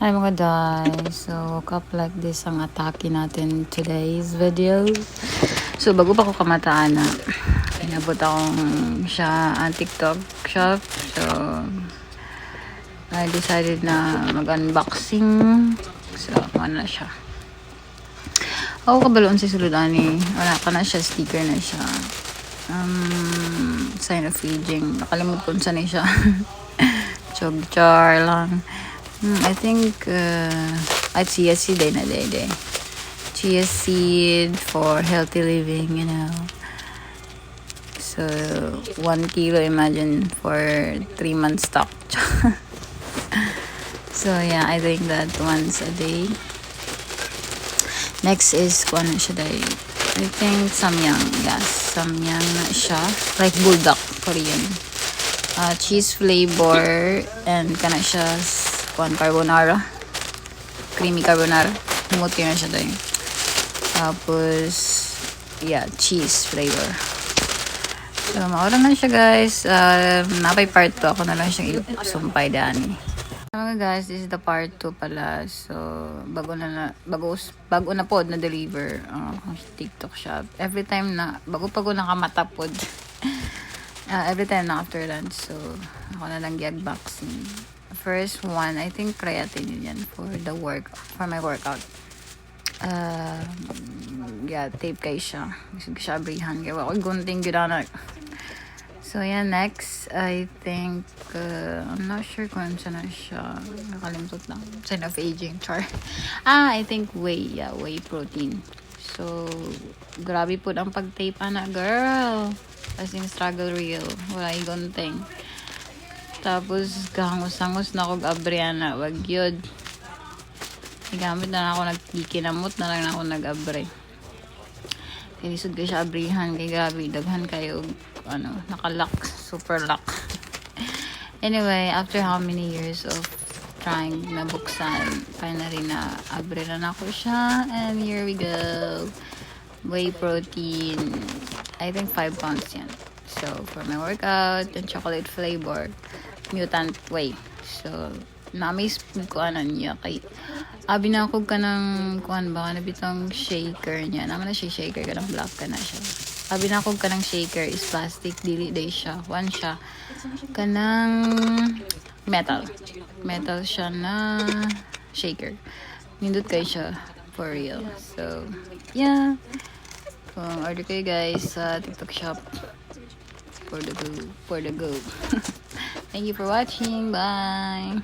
Hi mga guys, so woke up like this ang atake natin today's video. So bago pa ko kamataan na inabot akong siya ang TikTok shop. So I decided na mag-unboxing. So ano na siya. Ako kabaloon si suludan ni wala ka na siya, sticker na siya. Sign of aging. Nakalimut ko saan siya. Chog-char lang. I think chia seed na day. Chia seed for healthy living, you know. So 1 kilo, imagine, for 3 months stock. So yeah, I think that once a day. Next is kung ano siya day. I think samyang. Yes, samyang na siya. Like bulldog, Korean. Cheese flavor and kana siya carbonara, creamy carbonara, humuti na siya doon. Tapos yeah, cheese flavor. So maura na siya guys. Napay part 2 ako na lang siyang isumpay dani. Mga guys, this is the part 2 pala. So bago na pod na deliver TikTok shop. Every time na bago nakamata pod. Every time na after lunch. So ako na lang gi-unboxing. First one, I think creatine yan for my workout. Yeah, tape kay siya. Gusto ko siya abrihan. Kaya ako gunting gano'n. So yeah, next, I think, I'm not sure kung saan na siya. Nakalimutot lang. Sign of aging, char. I think whey. Yeah, whey protein. So, grabe po ang pag-tape, ana, girl. As in, struggle real. Wala yung gunting. Tapos, kahangos-hangos na akong abriana. Wag yun. Igamit na ako, nagkikinamot na lang ako nag-abre. Kinisod ko siya abrihan. Kay gabi, daghan kayo, nakalock. Super lock. Anyway, after how many years of trying na buksan, finally na abre na ako siya. And here we go. Whey protein. I think 5 pounds yan. So, for my workout, and chocolate flavor. Mutant whey. So, na-amaze ko niya kay binakog ka ng kuan ba na bitong shaker niya. Naman na siya shaker ka ng black ka na siya. Binakog ka ng shaker is plastic, dili day siya. One siya kanang metal. Metal siya na shaker. Nindot kayo siya for real. So, yeah. Kung order kayo guys sa TikTok shop. For the go. Thank you for watching. Bye.